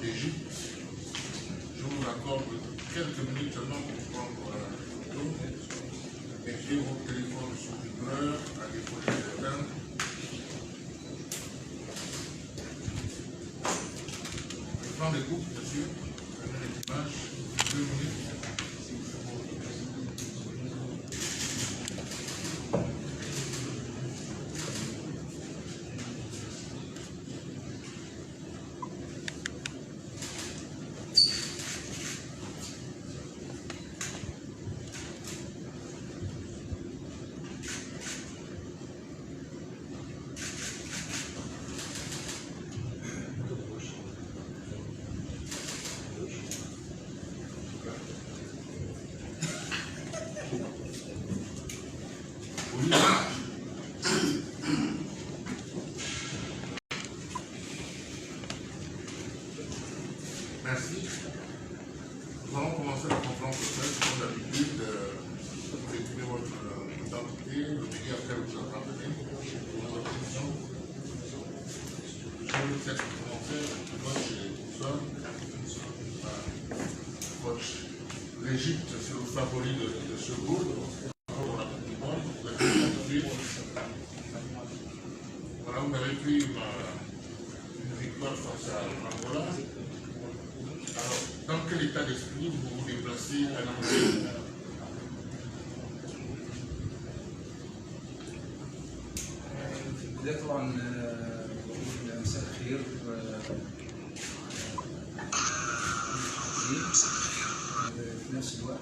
d'Égypte. Je vous accorde quelques minutes seulement pour prendre la photo. Mettez votre téléphone sur vibreur à défaut de certains. Je prends des groupes, monsieur. Prenez les images. 2 minutes. Merci. Nous allons commencer la conférence de presse comme d'habitude. Vous écrivez votre identité, le pays après vous appartenez, votre question. Je vous laisse commencer. Coach Edson. Coach, l'Égypte, c'est le favori de ce groupe. Voilà, vous avez pris une victoire face à l'Angola. Alors, dans quel état d'esprit vous vous déplacez à l'Angola? بداية طبعا مساء الخير في نفس الوقت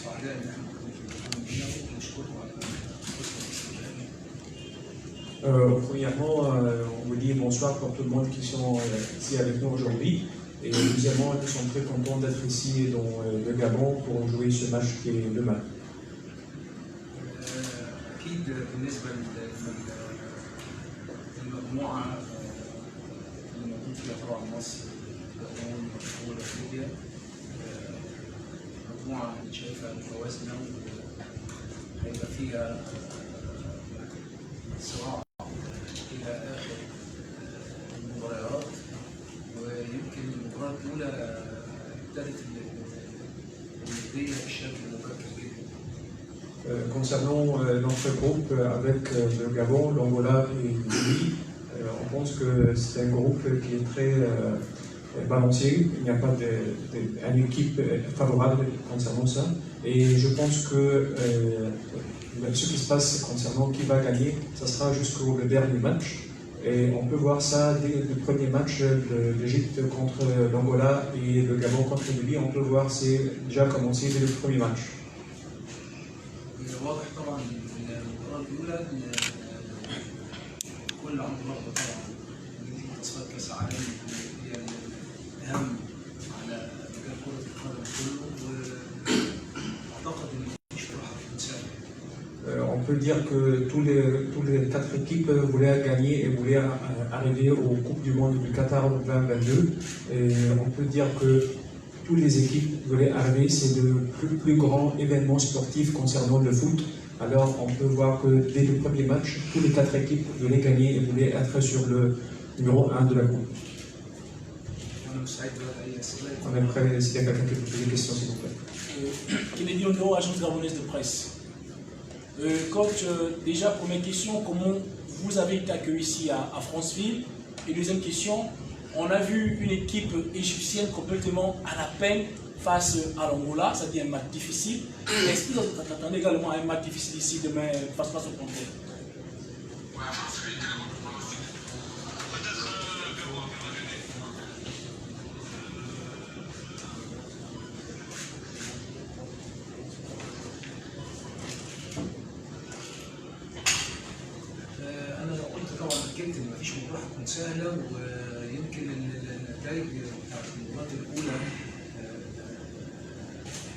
سعداء ان احنا نكون ونشكركم على Premièrement, on vous dit bonsoir pour tout le monde qui sont ici avec nous aujourd'hui. Et deuxièmement, nous sommes très contents d'être ici dans le Gabon pour jouer ce match qui est demain. أكيد بالنسبة للمجموعة اللي موجود فيها طبعا مصر، الجابون، الأنجولا، ليبيا، مجموعة اللي شايفها متوازنة وهيبقى فيها صراع إلى آخر المباريات، ويمكن المباراة الأولى ابتدت الندية بشكل مبكر جدا. Concernant notre groupe avec le Gabon, l'Angola et le Libye, on pense que c'est un groupe qui est très balancé. Il n'y a pas une équipe favorable concernant ça. Et je pense que ce qui se passe concernant qui va gagner, ça sera jusqu'au dernier match. Et on peut voir ça dès le premier match de l'Égypte contre l'Angola et le Gabon contre le Libye. On peut voir c'est déjà commencé dès le premier match. واضح طبعا من المباراه الاولى ان كل عنده رغبه طبعا ان تصفيات كاس العالم هي الاهم على مجال كره القدم كله، واعتقد ان مفيش راحه في المسابقه. On peut dire que tous les 4 équipes voulaient gagner et voulaient arriver aux Coupes du Monde du Qatar 2022. Et on peut dire que toutes les équipes voulaient arriver, c'est le plus grand événement sportif concernant le foot. Alors on peut voir que dès le premier match, tous les 4 équipes voulaient gagner et voulaient être sur le numéro 1 de la coupe. On est prêt, s'il y a quelqu'un qui peut poser des questions, s'il vous plaît. Kennedy Ondoro, agence gabonaise de presse. Coach, déjà, première question, comment vous avez été accueilli ici à Franceville? Et deuxième question, on a vu une équipe égyptienne complètement à la peine face à l'Angola, c'est-à-dire un match difficile. Est-ce que vous attendez également un match difficile ici demain face au Congo? أكدت إن مفيش مباراة هتكون سهلة، ويمكن النتائج بتاعت المباراة الأولى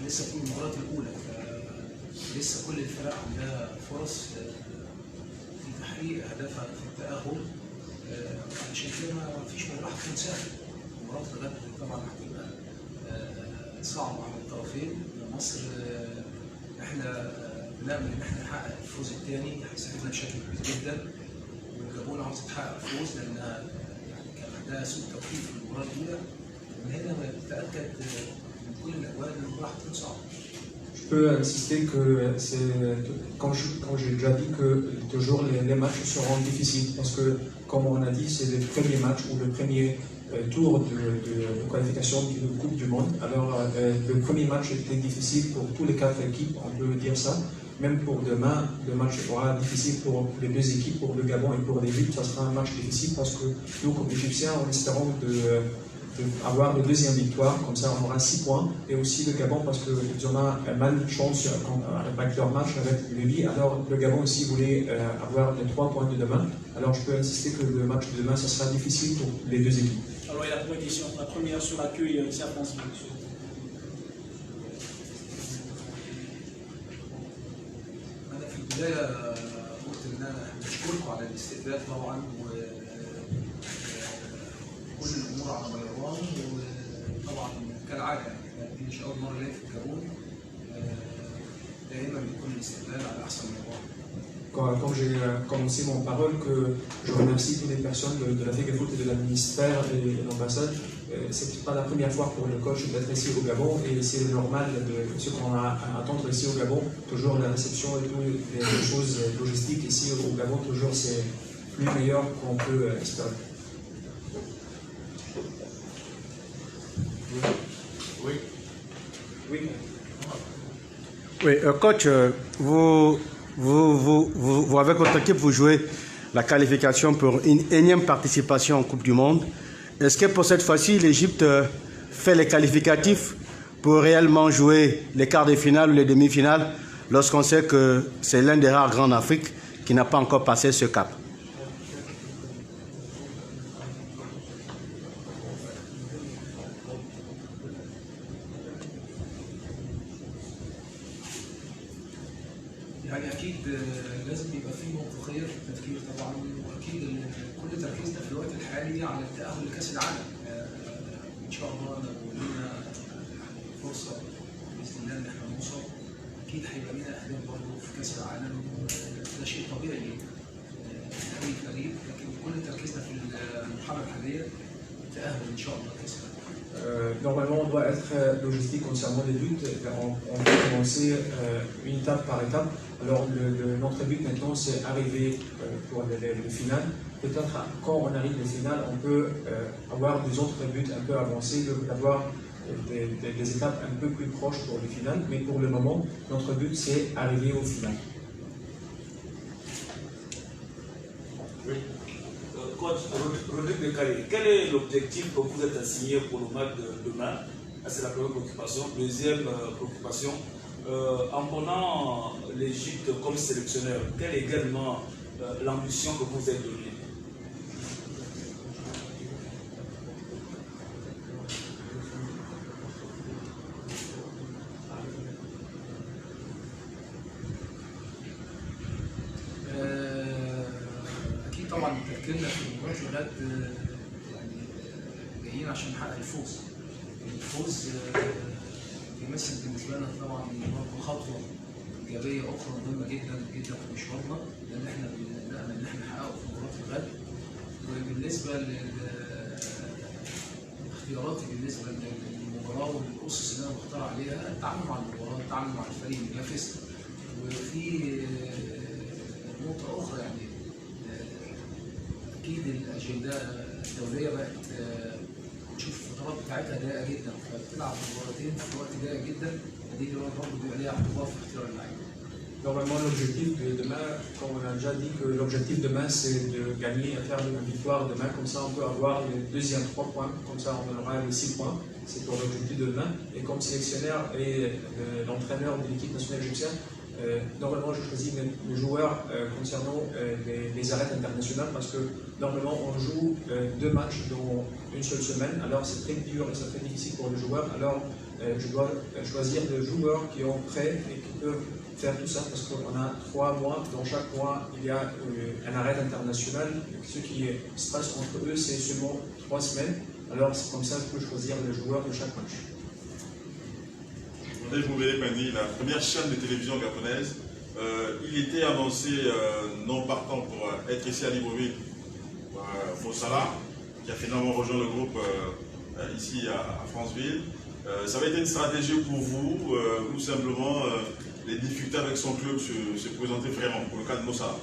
لسه في المباراة الأولى، فلسه كل الفرق عندها فرص في تحقيق أهدافها في التأهل، عشان كده مفيش مباراة هتكون سهلة. مباراة الغد طبعا هتبقى صعبة على الطرفين. مصر احنا بنأمل إن احنا نحقق الفوز الثاني هيساعدنا بشكل كبير جدا، والجابون عاوزة تحقق الفوز لأنها يعني كان ده سوء توفيق في المباراه الاولى، ومن هنا بتاكد من كل الاجوال ان المباراه هتكون صعبه. Je peux insister que c'est, quand j'ai déjà dit que toujours les matchs seront difficiles, parce que comme on a dit, c'est le premier match ou le premier tour de qualification de la Coupe du Monde. Alors le premier match était difficile pour tous les 4 équipes, on peut dire ça. Même pour demain, le match sera difficile pour les 2 équipes, pour le Gabon et pour l'Égypte. Ça sera un match difficile parce que nous, comme Égyptiens, en espérant avoir la deuxième victoire, comme ça on aura 6 points, et aussi le Gabon parce qu'ils ont mal de chance avec leur match avec le Libye. Alors le Gabon aussi voulait avoir les 3 points de demain. Alors je peux insister que le match de demain, ça sera difficile pour les 2 équipes. Alors il y a la première question, la première sur l'accueil ici à Franceville. انا في البدايه قلت ان انا بشكركم على الاستقبال طبعا، وكل الامور على بيضان، وطبعا كالعاده يعني دي مش اول مره ليا في الجابون، دائما بيكون الاستقبال على احسن بيضان. Quand j'ai commencé mon parole, que je remercie toutes les personnes de la FEGEFOOT et de la ministère et de l'ambassade. Ce n'est pas la première fois pour le coach d'être ici au Gabon, et c'est normal de ce qu'on a à attendre ici au Gabon. Toujours la réception et toutes les choses logistiques ici au Gabon, toujours c'est plus meilleur qu'on peut espérer. Oui. Oui. Oui, coach, vous, avec votre équipe, vous jouez la qualification pour une énième participation en Coupe du Monde. Est-ce que pour cette fois-ci, l'Égypte fait les qualificatifs pour réellement jouer les quarts de finale ou les demi-finales, lorsqu'on sait que c'est l'un des rares grands en Afrique qui n'a pas encore passé ce cap? يعني اكيد لازم يبقى في منطقيه في التفكير طبعا، واكيد كل تركيزنا في الوقت الحالي على التاهل لكاس العالم. ان شاء الله لو لنا فرصه باذن الله ان احنا نوصل، اكيد هيبقى لنا اهداف برضه في كاس العالم، ده شيء طبيعي لاي فريق، لكن كل تركيزنا في المرحله الحاليه التاهل ان شاء الله لكاس العالم. Normalement, on doit être logistique concernant les buts. On va commencer une étape par étape. Alors, notre but maintenant, c'est arriver pour le final. Peut-être quand on arrive au final, on peut avoir des autres buts un peu avancés, d'avoir des étapes un peu plus proches pour le final. Mais pour le moment, notre but, c'est arriver au final. Oui. Coach Rodrigue Dekale, quel est l'objectif que vous êtes assigné pour le match de demain? C'est la première préoccupation. Deuxième préoccupation, en prenant l'Égypte comme sélectionneur, quelle est également l'ambition que vous êtes donnée? طبعا تفكيرنا في مباراه الغد يعني جايين عشان نحقق الفوز. الفوز بيمثل بالنسبه لنا طبعا برضه خطوه ايجابيه اخرى مهمه جدا جدا في مشوارنا، لان احنا بنأمل ان احنا نحققه في مباراه الغد. وبالنسبه لاختياراتي بالنسبه للمباراه والاسس اللي انا بختار عليها، التعامل مع المباراه، التعامل مع الفريق المنافس. وفي نقطه اخرى يعني اكيد الاجنده الدوليه بقت تشوف الفترات بتاعتها ضيقه جدا، فبتلعب مباراتين في وقت ضيق جدا، دي اللي برضه بيبقى ليها اعتبار في اختيار اللعيبه. Normalement, l'objectif de demain, comme on a déjà dit que l'objectif demain, c'est de gagner et faire une victoire demain. Comme ça, on peut avoir les deuxièmes 3 points. Comme ça, on aura les 6 points. C'est pour l'objectif de demain. Et comme sélectionneur et l'entraîneur de l'équipe nationale égyptienne, normalement, je choisis les joueurs concernant les arrêts internationales parce que normalement, on joue 2 matchs dans une seule semaine. Alors, c'est très dur et c'est très difficile pour les joueurs. Alors, je dois choisir des joueurs qui sont prêts et qui peuvent faire tout ça parce qu'on a 3 mois. Dans chaque mois, il y a un arrêt international. Ce qui se passe entre eux, c'est seulement 3 semaines. Alors, c'est comme ça que je peux choisir les joueurs de chaque match. La première chaîne de télévision gabonaise, il était annoncé non partant pour être ici à Libreville, Fossala, qui a finalement rejoint le groupe ici à Franceville. Ça avait été une stratégie pour vous ou simplement les difficultés avec son club se présentaient vraiment pour le cas de Mossa?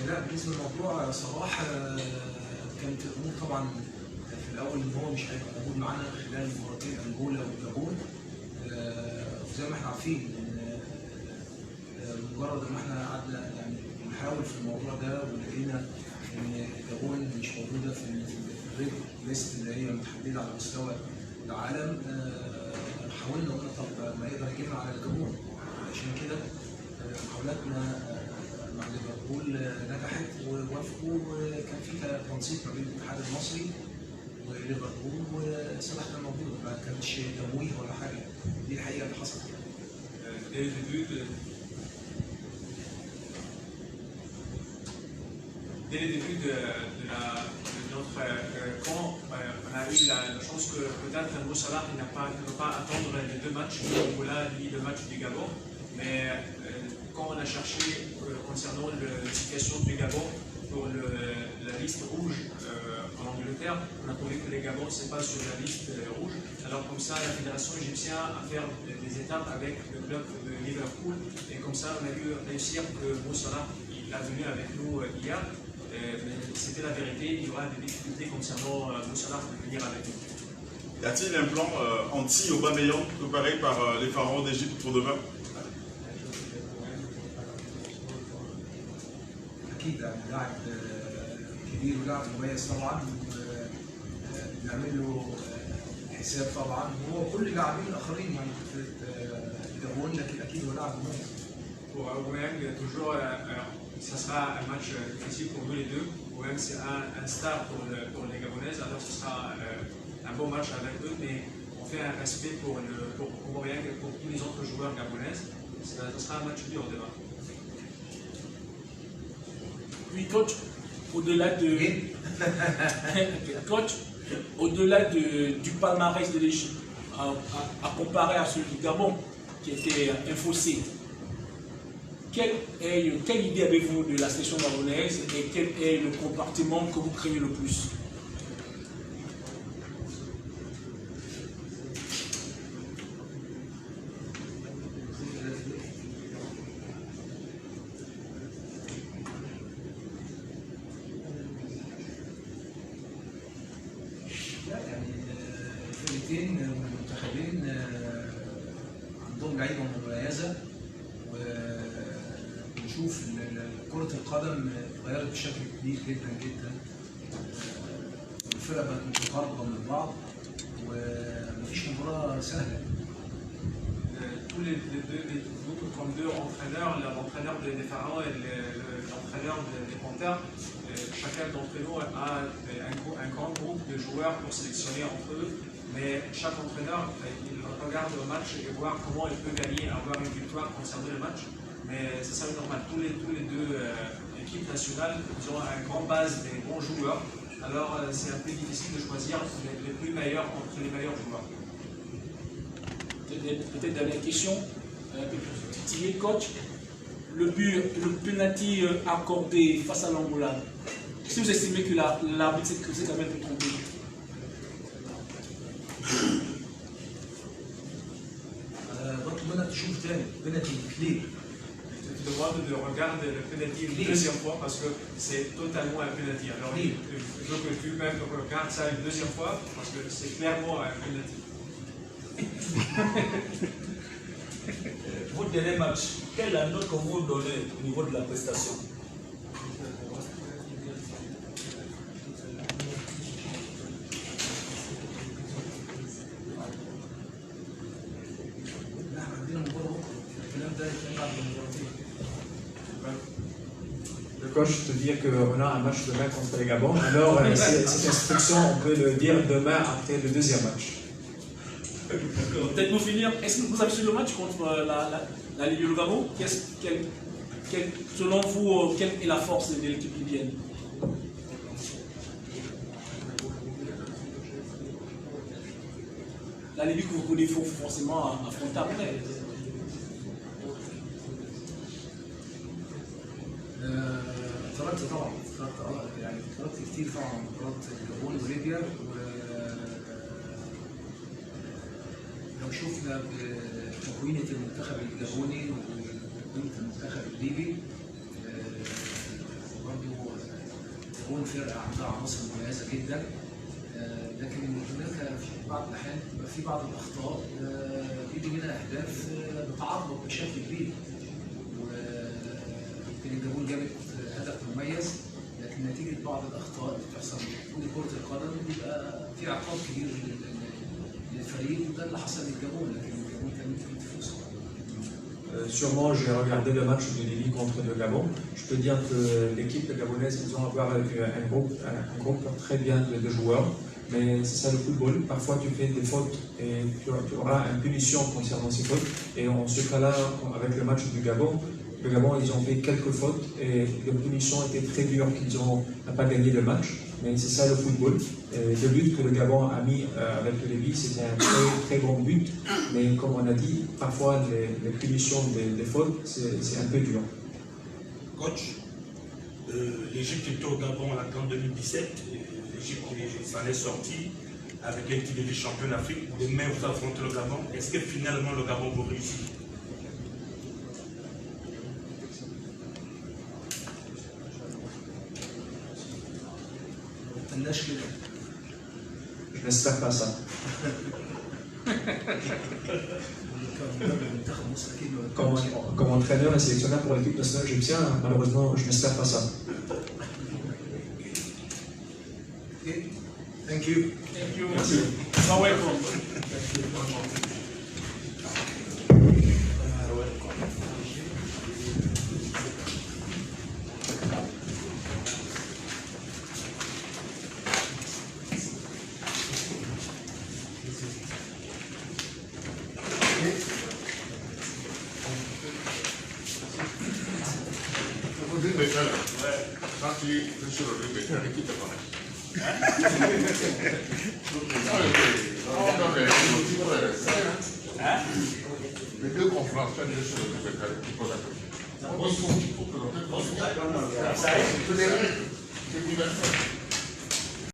لا بالنسبه للموضوع صراحه كانت الامور طبعا في الاول ان هو مش هيبقى موجود معانا خلال مباراتين انجولا والجابون. وزي ما احنا عارفين ان مجرد ان احنا قعدنا يعني نحاول في الموضوع ده ولقينا ان الجابون مش موجوده في الريد ليست اللي هي متحدده على مستوى العالم، حاولنا قلنا طب ما يقدر يجيبنا على الجابون. عشان كده محاولاتنا مع ليفربول نجحت ووافقوا، وكان في تنسيق ما بين الاتحاد المصري وليفربول وصالحنا موجود، ما كانش تمويه ولا حاجه. دي الحقيقه اللي حصلت. Dès le début de notre camp, on a eu la chance que peut-être Mo Salah ne va pas attendre les deux matchs, Angola ni le match du Gabon. Mais quand on a cherché concernant la situation du Gabon pour la liste rouge en Angleterre, on a trouvé que les Gabon c'est pas sur la liste rouge. Alors comme ça, la fédération égyptienne a fait des étapes avec le club de Liverpool et comme ça on a pu réussir que Mo Salah il est venu avec nous hier. Mais c'était la vérité, il y aura des difficultés concernant Mo Salah de venir avec nous. Y a-t-il un plan anti-Aubameyang préparé par les pharaons d'Égypte pour demain? اكيد لاعب كبير ولاعب مميز طبعا، نعمل له حساب طبعا هو كل اللاعبين الاخرين يعني في الجابون، لكن اكيد هو لاعب مميز. Pour Aubameyang, toujours, ça sera un match difficile pour nous les deux. Aubameyang, c'est un star pour les Gabonaises, alors ce sera un bon match avec eux, mais on fait un respect pour Aubameyang et pour tous les autres joueurs gabonaises. Ce sera un match dur demain. Oui, coach, au-delà de... coach, au-delà du palmarès de l'Égypte, à comparer à celui du Gabon, qui était un fossé, quelle idée avez-vous de la sélection gabonaise et quel est le comportement que vous craignez le plus? الفرقتين والمنتخبين عندهم لعيبه مميزه، ونشوف كرة القدم اتغيرت بشكل كبير جدا جدا. الفرق بقت متقاربة من بعض ومفيش مباراة سهلة. Tous les deux, comme deux entraîneurs, l'entraîneur des Pharaons et l'entraîneur des Panthères, chacun d'entre nous a un grand groupe de joueurs pour sélectionner entre eux, mais chaque entraîneur il regarde le match et voir comment il peut gagner, avoir une victoire concernant le match. Mais c'est ça le normal. Tous les deux équipes nationales, ils ont une grande base des bons joueurs. Alors c'est un peu difficile de choisir les plus meilleurs entre les meilleurs joueurs. Peut-être dernière question, titillé, coach, le penalty accordé face à l'Angola, si vous estimez que l'arbitre s'est quand même trompé? بطلنا تشوف تاني بنالتي كلير. Je te demande de regarder le penalty une deuxième fois parce que c'est totalement un penalty. Alors je veux que tu même regardes ça une deuxième fois parce que c'est clairement un penalty. Votre dernier match, quelle est la note que vous donnez au niveau de la prestation? Le coach te dire qu'on a un match demain contre les Gabon, alors cette instruction, on peut le dire demain après le deuxième match. Peut-être pour finir, est-ce que vous avez suivi le match contre la Ligue du Gabon? Selon vous, quelle est la force de l'équipe libyenne? la Libye que vous connaissez, il faut forcément affronter après. اتفرجت طبعا يعني اتفرجت كتير طبعا على مباراه الجابون وليبيا لو شفنا بتكوينه المنتخب الجابوني وتكوينه المنتخب الليبي برضه الجابون فرقه عندها عناصر مميزه جدا لكن هناك في بعض الاحيان بيبقى في بعض الاخطاء بيجي منها اهداف بتعرض بشكل كبير ويمكن الجابون جابت هدف مميز لكن نتيجه بعض الاخطاء اللي بتحصل في كره القدم بيبقى في عقاب كبير للفريق وده اللي حصل للجابون لكن الجابون كانت في فرصه. Sûrement, j'ai regardé le match de Libye contre le Gabon. Je peux dire que l'équipe gabonaise, ils ont avoir un groupe très bien de joueurs. Mais c'est ça le football. Parfois, tu fais des fautes et tu auras une punition concernant ces fautes. Et en ce cas-là, avec le match du Gabon, le Gabon, ils ont fait quelques fautes et les punitions étaient très dures qu'ils n'ont pas gagné le match. Mais c'est ça le football. Et le but que le Gabon a mis avec le Libye, c'était un très bon but. Mais comme on a dit, parfois les punitions des fautes, c'est un peu dur. Coach, l'Égypte était au Gabon en 2017. L'Égypte s'en est sortie avec un titre de champion d'Afrique. Demain, vous affrontez le Gabon. Est-ce que finalement le Gabon vous réussit? Je n'espère pas ça. Comme entraîneur et sélectionneur pour l'équipe nationale égyptienne, malheureusement, je n'espère pas ça. Thank you. Thank you. You're welcome. Quand tu es sur le ring, l'équipe te connaît. Les deux conférences, tu as déjà sur le ring, tu poses la question. Il faut présenter. C'est diversement.